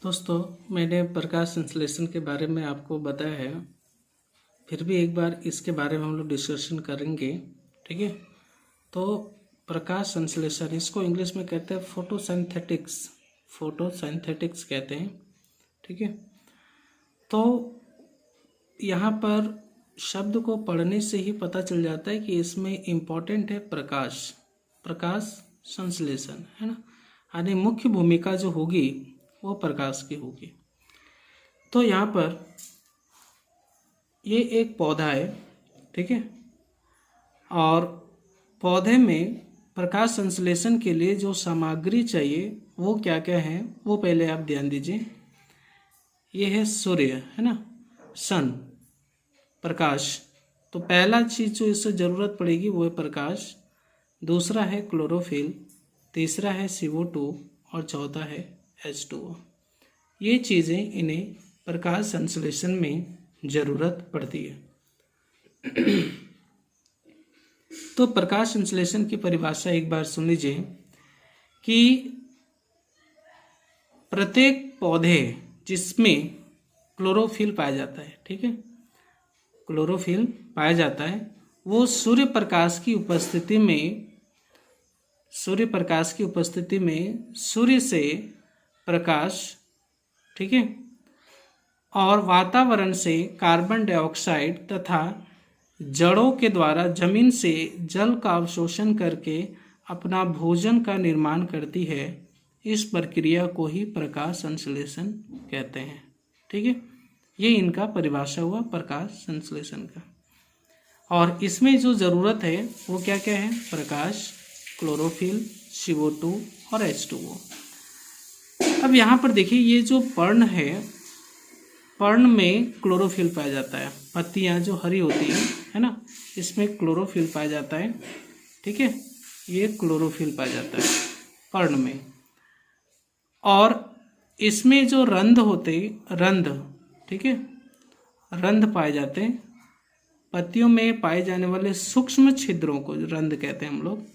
दोस्तों, मैंने प्रकाश संश्लेषण के बारे में आपको बताया है। फिर भी एक बार इसके बारे में हम लोग डिस्कशन करेंगे, ठीक है। तो प्रकाश संश्लेषण, इसको इंग्लिश में कहते हैं फोटोसिंथेटिक्स कहते हैं, ठीक है। तो यहाँ पर शब्द को पढ़ने से ही पता चल जाता है कि इसमें इम्पोर्टेंट है प्रकाश संश्लेषण, है ना। यानी मुख्य भूमिका जो होगी वो प्रकाश की होगी। तो यहाँ पर ये एक पौधा है, ठीक है। और पौधे में प्रकाश संश्लेषण के लिए जो सामग्री चाहिए वो क्या क्या है, वो पहले आप ध्यान दीजिए। ये है सूर्य, है ना, सन, प्रकाश। तो पहला चीज़ जो इससे ज़रूरत पड़ेगी वो है प्रकाश। दूसरा है क्लोरोफिल, तीसरा है CO2 और चौथा है H2O। ये चीज़ें इन्हें प्रकाश संश्लेषण में ज़रूरत पड़ती है। तो प्रकाश संश्लेषण की परिभाषा एक बार सुन लीजिए कि प्रत्येक पौधे जिसमें क्लोरोफिल पाया जाता है, ठीक है, क्लोरोफिल पाया जाता है, वो सूर्य प्रकाश की उपस्थिति में सूर्य से प्रकाश, ठीक है, और वातावरण से कार्बन डाइऑक्साइड तथा जड़ों के द्वारा जमीन से जल का अवशोषण करके अपना भोजन का निर्माण करती है। इस प्रक्रिया को ही प्रकाश संश्लेषण कहते हैं, ठीक है। ये इनका परिभाषा हुआ प्रकाश संश्लेषण का। और इसमें जो ज़रूरत है वो क्या क्या है? प्रकाश, क्लोरोफिल, CO2 और H2O। अब यहाँ पर देखिए, ये जो पर्ण है, पर्ण में क्लोरोफिल पाया जाता है। पत्तियाँ जो हरी होती है ना, इसमें क्लोरोफिल पाया जाता है, ठीक है। ये क्लोरोफिल पाया जाता है पर्ण में। और इसमें जो रंध्र होते, ठीक है, रंध्र पाए जाते हैं। पत्तियों में पाए जाने वाले सूक्ष्म छिद्रों को रंध्र कहते हैं हम लोग।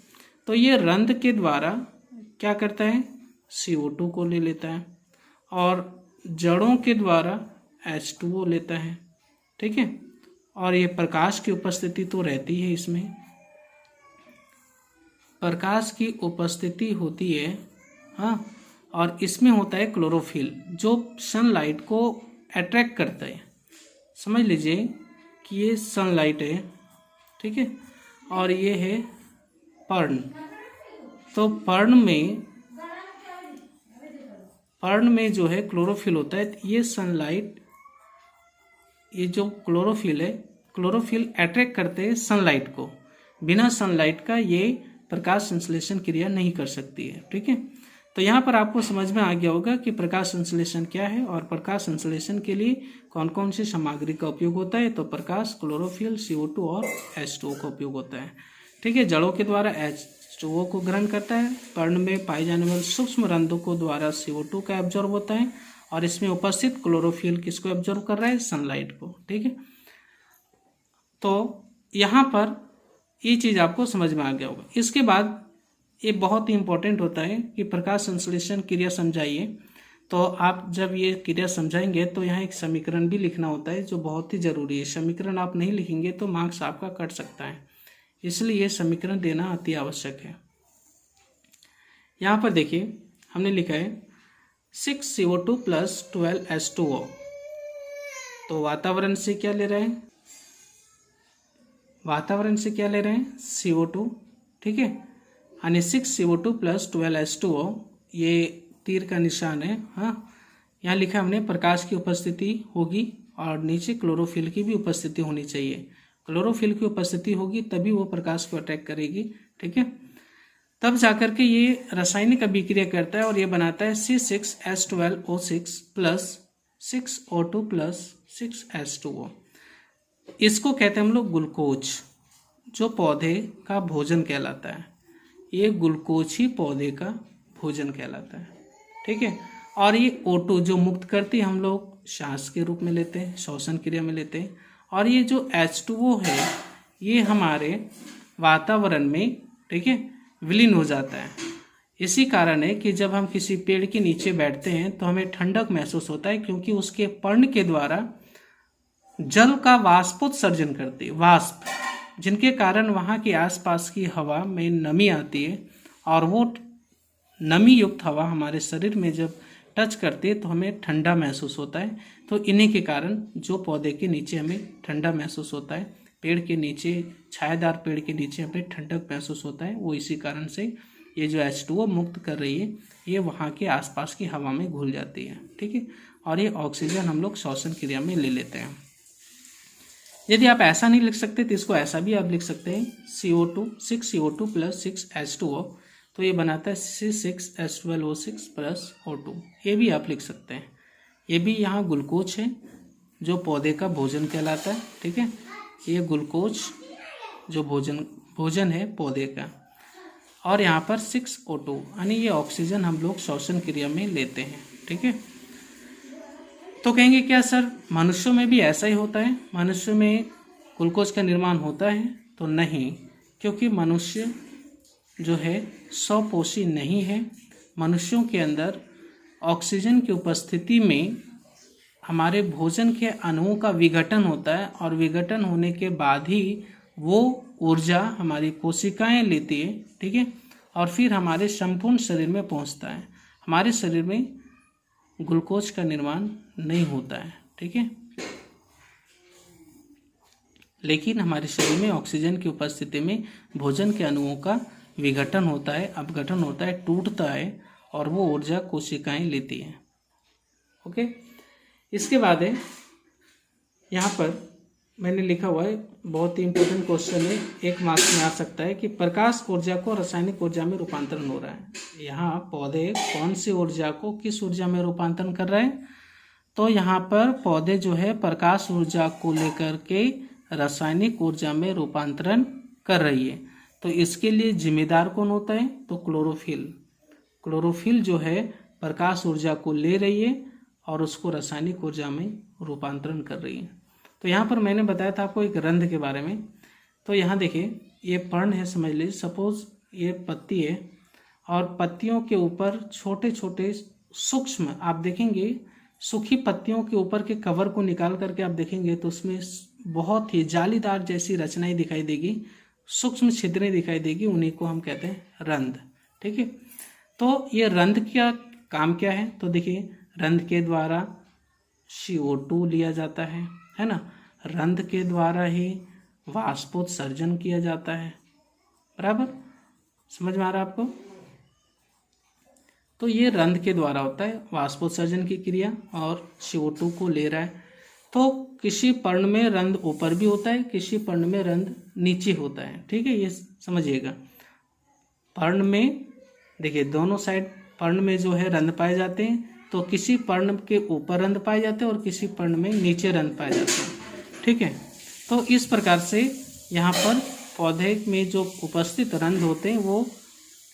तो ये रंध्र के द्वारा क्या करता है? CO2 को ले लेता है और जड़ों के द्वारा H2O लेता है, ठीक है। और ये प्रकाश की उपस्थिति तो रहती है, इसमें प्रकाश की उपस्थिति होती है, हाँ। और इसमें होता है क्लोरोफिल, जो सनलाइट को अट्रैक्ट करता है। समझ लीजिए कि ये सनलाइट है, ठीक है, और ये है पर्ण। तो पर्ण में जो है क्लोरोफिल होता है। ये सनलाइट, ये जो क्लोरोफिल है, क्लोरोफिल अट्रैक्ट करते हैं सनलाइट को। बिना सनलाइट का ये प्रकाश संश्लेषण क्रिया नहीं कर सकती है, ठीक है। तो यहाँ पर आपको समझ में आ गया होगा कि प्रकाश संश्लेषण क्या है और प्रकाश संश्लेषण के लिए कौन कौन सी सामग्री का उपयोग होता है। तो प्रकाश, क्लोरोफिल, CO2 और H2O का उपयोग होता है, ठीक है। जड़ों के द्वारा H2O को ग्रहण करता है। पर्ण में पाए जाने वाले सूक्ष्म रंध्रों को द्वारा CO2 का एब्जॉर्ब होता है। और इसमें उपस्थित क्लोरोफिल किसको एब्जॉर्ब कर रहा है? सनलाइट को, ठीक है। तो यहाँ पर ये चीज़ आपको समझ में आ गया होगा। इसके बाद ये बहुत ही इंपॉर्टेंट होता है कि प्रकाश संश्लेषण क्रिया समझाइए। तो आप जब ये क्रिया समझाएंगे तो यहाँ एक समीकरण भी लिखना होता है, जो बहुत ही ज़रूरी है। समीकरण आप नहीं लिखेंगे तो मार्क्स आपका कट सकता है, इसलिए ये समीकरण देना अति आवश्यक है। यहाँ पर देखिए, हमने लिखा है 6CO2 + 12 H2O। तो वातावरण से क्या ले रहे हैं? CO2, ठीक है। यानी 6CO2 + 12 H2O, ये तीर का निशान है, हाँ। यहाँ लिखा हमने प्रकाश की उपस्थिति होगी और नीचे क्लोरोफिल की भी उपस्थिति होनी चाहिए। क्लोरोफिल की उपस्थिति होगी तभी वो प्रकाश को अट्रैक्ट करेगी, ठीक है। तब जाकर के ये रासायनिक अभिक्रिया करता है और ये बनाता है C6H12O6 + 6O2 + 6H2O। इसको कहते हैं हम लोग ग्लूकोज, जो पौधे का भोजन कहलाता है। ये ग्लूकोज ही पौधे का भोजन कहलाता है, ठीक है। और ये O2 जो मुक्त करती है, हम लोग सांस के रूप में लेते हैं, श्वसन क्रिया में लेते हैं। और ये जो H2O है, ये हमारे वातावरण में, ठीक है, विलीन हो जाता है। इसी कारण है कि जब हम किसी पेड़ के नीचे बैठते हैं तो हमें ठंडक महसूस होता है, क्योंकि उसके पर्ण के द्वारा जल का वाष्पोत्सर्जन करती है, वाष्प, जिनके कारण वहाँ के आसपास की हवा में नमी आती है और वो नमी युक्त हवा हमारे शरीर में जब टच करती है तो हमें ठंडा महसूस होता है। तो इन्हीं के कारण जो पौधे के नीचे हमें ठंडा महसूस होता है, पेड़ के नीचे, छायादार पेड़ के नीचे हमें ठंडक महसूस होता है, वो इसी कारण से ये जो H2O मुक्त कर रही है ये वहाँ के आसपास की हवा में घुल जाती है, ठीक है। और ये ऑक्सीजन हम लोग श्वसन क्रिया में ले लेते हैं। यदि आप ऐसा नहीं लिख सकते तो इसको ऐसा भी आप लिख सकते हैं, CO2 6CO2 + 6H2O, तो ये बनाता है C6H12O6 + O2, ये भी आप लिख सकते हैं। ये भी यहाँ ग्लूकोज है जो पौधे का भोजन कहलाता है, ठीक है। ये ग्लूकोज जो भोजन है पौधे का, और यहाँ पर 6O2 यानी ये ऑक्सीजन हम लोग श्वसन क्रिया में लेते हैं, ठीक है। तो कहेंगे क्या सर मनुष्यों में भी ऐसा ही होता है, मनुष्य में ग्लूकोज का निर्माण होता है? तो नहीं, क्योंकि मनुष्य जो है स्वपोषी नहीं है। मनुष्यों के अंदर ऑक्सीजन की उपस्थिति में हमारे भोजन के अणुओं का विघटन होता है, और विघटन होने के बाद ही वो ऊर्जा हमारी कोशिकाएं लेती है, ठीक है, और फिर हमारे संपूर्ण शरीर में पहुंचता है। हमारे शरीर में ग्लूकोज का निर्माण नहीं होता है, ठीक है, लेकिन हमारे शरीर में ऑक्सीजन की उपस्थिति में भोजन के अणुओं का विघटन होता है, अपघटन होता है, टूटता है, और वो ऊर्जा कोशिकाएं लेती हैं। ओके, इसके बाद है यहाँ पर मैंने लिखा हुआ है, बहुत ही इंपॉर्टेंट क्वेश्चन है, 1 मार्क्स में आ सकता है कि प्रकाश ऊर्जा को रासायनिक ऊर्जा में रूपांतरण हो रहा है। यहाँ पौधे कौन सी ऊर्जा को किस ऊर्जा में रूपांतरण कर रहे हैं? तो यहाँ पर पौधे जो है प्रकाश ऊर्जा को लेकर के रासायनिक ऊर्जा में रूपांतरण कर रही है। तो इसके लिए जिम्मेदार कौन होता है? तो क्लोरोफिल। क्लोरोफिल जो है प्रकाश ऊर्जा को ले रही है और उसको रासायनिक ऊर्जा में रूपांतरण कर रही है। तो यहाँ पर मैंने बताया था आपको एक रंध्र के बारे में। तो यहाँ देखिए ये पर्ण है, समझ लीजिए, सपोज ये पत्ती है और पत्तियों के ऊपर छोटे छोटे सूक्ष्म, आप देखेंगे सूखी पत्तियों के ऊपर के कवर को निकाल करके आप देखेंगे तो उसमें बहुत ही जालीदार जैसी रचनाएं दिखाई देगी, सूक्ष्म छिद्रें दिखाई देगी, उन्हीं को हम कहते हैं रंध्र, ठीक है। तो ये रंध्र का काम क्या है? तो देखिए रंध्र के द्वारा CO2 लिया जाता है ना, रंध्र के द्वारा ही वाष्पोत्सर्जन किया जाता है, बराबर, समझ में आ रहा है आपको? तो ये रंध्र के द्वारा होता है वाष्पोत्सर्जन की क्रिया, और CO2 को ले रहा है। तो किसी पर्ण में रंध्र ऊपर भी होता है, किसी पर्ण में रंध्र नीचे होता है, ठीक है, ये समझिएगा। पर्ण में देखिए दोनों साइड पर्ण में जो है रंध्र पाए जाते हैं, तो किसी पर्ण के ऊपर रंध्र पाए जाते हैं और किसी पर्ण में नीचे रंध्र पाए जाते हैं, ठीक है। तो इस प्रकार से यहाँ पर पौधे में जो उपस्थित रंध्र होते हैं वो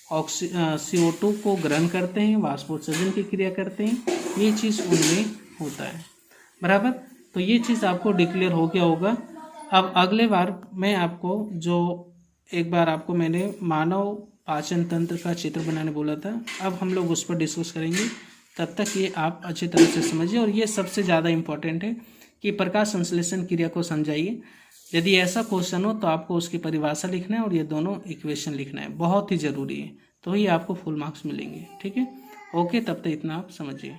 CO2 को ग्रहण करते हैं, वाष्पोत्सर्जन की क्रिया करते हैं, ये चीज़ उनमें होता है, बराबर। तो ये चीज़ आपको डिक्लेयर हो गया होगा। अब अगले बार मैं आपको जो एक बार आपको मैंने मानव पाचन तंत्र का चित्र बनाने बोला था, अब हम लोग उस पर डिस्कस करेंगे। तब तक ये आप अच्छी तरह से समझिए, और ये सबसे ज़्यादा इम्पोर्टेंट है कि प्रकाश संश्लेषण क्रिया को समझाइए। यदि ऐसा क्वेश्चन हो तो आपको उसकी परिभाषा लिखना है और ये दोनों इक्वेशन लिखना है, बहुत ही ज़रूरी है, तो ही आपको फुल मार्क्स मिलेंगे, ठीक है। ओके, तब तक इतना आप समझिए।